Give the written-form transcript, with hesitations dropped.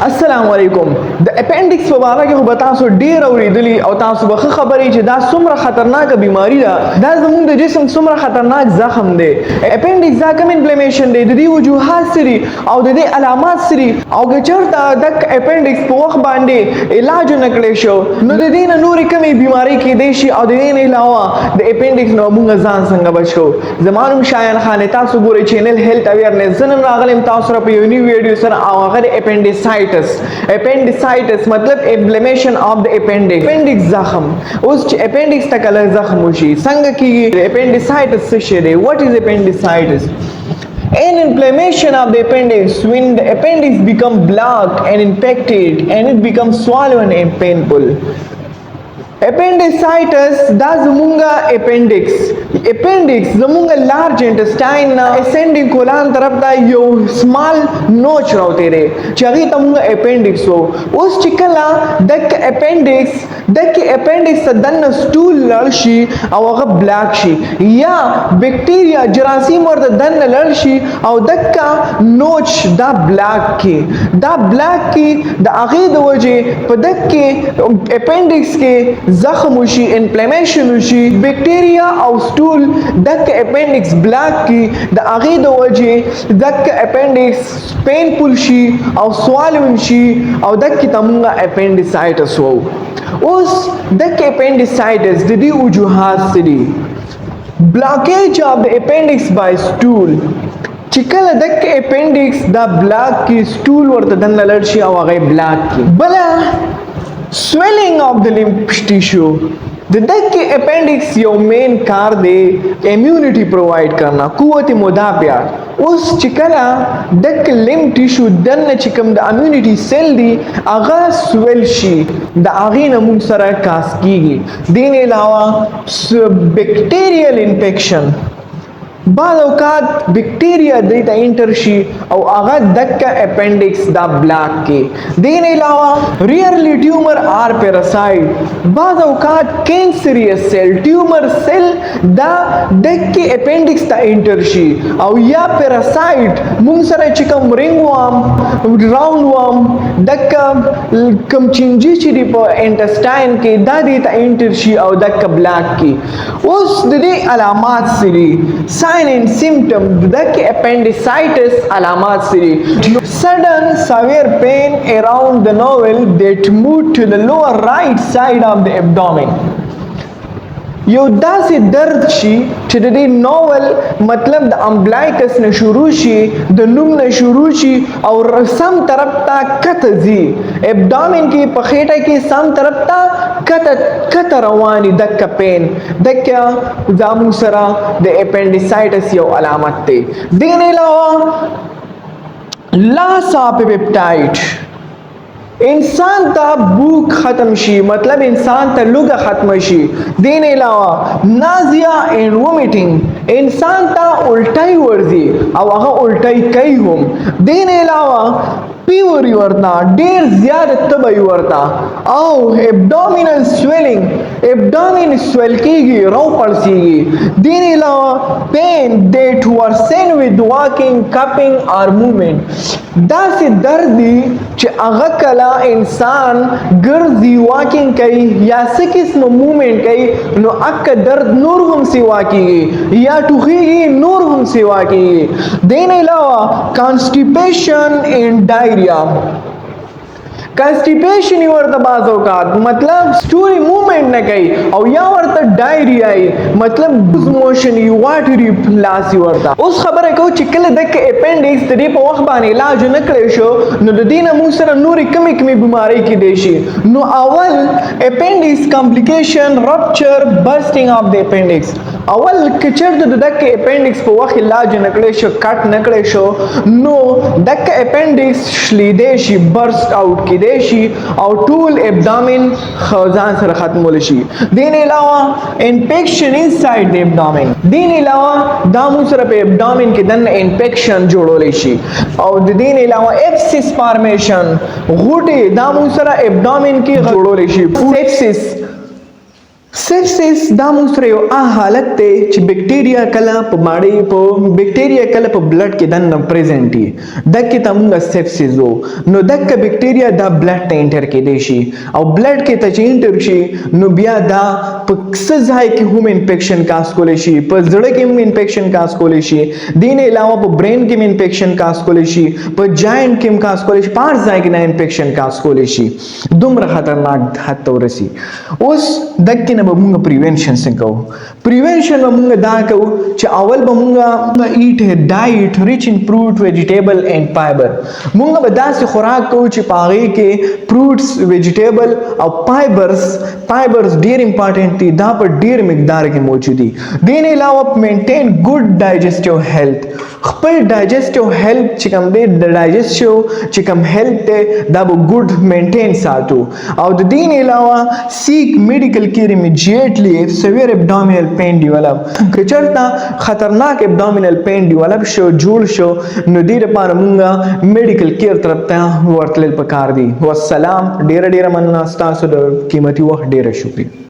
السلام علیکم. د اپینډکس په اړه کې به تاسو ډیر اوریدلی او تاسو به خبرې چې دا څومره خطرناک بیماری ده. دا زموږ د جسم څومره خطرناک زخم دی. اپینډکس دا کوم انفلیمیشن دی، د دې وجوهات سری او د دې علامات سری او که چېرته د اپینډکس په وخت باندې علاج نه کړی شو نو د دې نه نورې کومې بیماری کیدای شي او د دې نه علاوه د اپینډکس نه موږ ځان څنګه بچو. زما نوم شایان خان، تاسو ګورئ چینل هیلث اویرنس. زه نن راغلم تاسو سره په یو نوي ویډیو سره او هغه د اپینډیسائټس مطلب انفلیمیشن اف د اپینډکس زخم. اوس چې اپینډکس ته کله زخم وشي څنګه کیږي؟ اپینډیسائټس څه شی دی؟ what is appendicitis? An inflammation of the appendix, when the appendix becomes blocked and infected and it becomes swollen and painful. Appendicitis دا زمونږه اپینډکس زمونږه لارج انټسټاین نه اسینډینګ کولان طرف ته یو سمال نوچ راوتی دی چې هغې ته مونږه اپینډکس وو. اوس چې کله دکې اپینډکس ته دننه سټول لړ شي او هغه بلاک شي یا بیکټیریا جراثیم ورته دننه لړ شي او دکه نوچ دا بلاک کی د هغې د وجې په دکې اپینډکس کې زخم وشي، انفلیمیشن وشي، بیکټیریا او سټول دک اپینډکس بلاک کی د هغې د وجې دک اپینډکس پینفول شي او سوالون شي او دک ته مونږه اپینډیسائټس وو. اوس دک اپینډیسائټس د دې وجوهات څه دي؟ بلاکیج اف د اپینډکس بای سټول. چې کله دک اپینډکس دا بلاک کی سټول ورته دننه لړ شي او هغه بلاک کی. بله swelling of the lymph tissue. د دکې اپینډکس یو مین کار دی امیونټي پرووایډ کرنا، قوت مدافع. اوس چې کله دک لیمف ټیشو دننه چې کوم د امیونټي سیل دی هغه سویل شي د هغې نه موږ سره کاس کیږي. دې نه علاوه بیکټیریل انفیکشن، بعض اوقات بیکټیریا دې ته انټر شي او هغه دکه اپینډکس دا بلاک کی. دې نه علاوه ریئرلی ټیومر آر پیراسایټ، بعض اوقات کینسریس سیل ټیومر سیل دا دکه اپینډکس ته انټر شي او یا پیراسایټ موږ سره چې کوم رینګ وام، راوند وام، دکه کوم چینجی چې دی په انټسټاین کې دا دې ته انټر شي او دکه بلاک کی. اوس د دې علامات سری sign and symptom دک appendicitis علامات سری sudden severe pain around the navel that move to the lower right side of the abdomen. یو داسې درد شي چې د دې ناول مطلب د امبلایکس نه شروع شي، د نوم نه شروع شي او سم طرف ته کته ځي. ابډامن کې په خېټه کې سم طرف ته کته رواني دکه پین دکه زموږ سره د اپینډیسائټس یو علامت دی. دې نه علاوه لاس آف اپیټایټ، انسان ته بوک ختم شي مطلب انسان ته لوګه ختم شي. دین علاوه نازیا اینڈ وومیټینګ، انسان ته الټای ورځي او هغه الټای کوي هم. دین علاوه پیوري ورتا ډیر زیات تبي ورتا او ابډومینل سویلینګ، ابډومین سویل کیږي رو پړسیږي. دین علاوه پین دیٹ ورسن ود واکینګ کپینګ اور موومنٹ، داسې درد دی چې هغه کله انسان ګرځي واکینګ کوي یا څه قسم موومنٹ کوي نو اک درد نور هم سیوا کیږي یا ټوخیږي نور هم سیوا کیږي. دین علاوه کانسټیپیشن اینڈ ډایریا، کانسټیپیشن ورته بعض اوقات مطلب سټوري موومنٹ نه کوي او یا ورته ډایریا مطلب لوز موشن یو واټري لاس ورته. اوس خبره کو چې کله دک اپینډکس د دې په وخت باندې علاج نه کړی شو نو د دې نه موږ سره نورې کمې بیماری کېدای شي. نو اول اپینډکس کمپلیکیشن رپچر برسټینګ اف د اپینډکس. اول که چېرته د دک اپینډکس په وخت علاج نه کړی شو، کټ نه کړی شو نو دک اپینډکس شلیدی شي، برسټ آوټ کېدی شي او ټول ابډامن ځان سره ختمول شي. دین علاوه انفیکشن انساید د ابډامن، دین علاوه دا موږ سره په ابډامن کې دننه انفیکشن جوړولی شي او د دین علاوه ایپسس فارمیشن غوټې دا موږ سره ابډامن کې جوړولی شي. سیپسس سیپسس دا موږ سره یو حالت دی چې بیکټیریا کله په ماړی په بیکټیریا کله په بلډ کې دننه پریزنټ وي دکې ته موږ سیپسس وو نو دکه بیکټیریا دا بلډ ته انټر کېدی شي او بلډ کې ته چې انټر شي نو بیا دا په څه ځای کې هم انفیکشن کاز کولی شي په زړه کې هم انفیکشن کاز کولی شي دین علاوه په برین کې هم انفیکشن کاز کولی شي په جاینټ کې هم کاز کولی شي په هر ځای کې دا انفیکشن کاز کولی شي دومره خطرناک حد ته ورسي اوس دکې به موږ پریونشن څنګه کوو پریونشن به موږ دا کوو چې اول به موږ ایټ ډایټ ریچ ان فروټ ویجیټیبل اینڈ فایبر موږ به داسې خوراک کوو چې په هغې کې فروټس ویجیټیبل او فایبرز ډیر امپارټنټ دي دا په ډیر مقدار کې موجود دي دین علاوه مینټین ګډ ډایجسټیو هیلث خپل ډایجسټیو هیلث چې کوم دی د ډایجسټیو چې کوم هیلث دی دا به ګډ مینټین ساتو او د دین علاوه سیک میډیکل کیر immediately if severe abdominal pain develop که چرته خطرناک abdominal pain develop شو جوړ شو نو دې لپاره مونږه میډیکل کیر طرف ته ورتلل پکار دي والسلام ډیره مننه ستاسو د قیمتي وخت ډیره شکریہ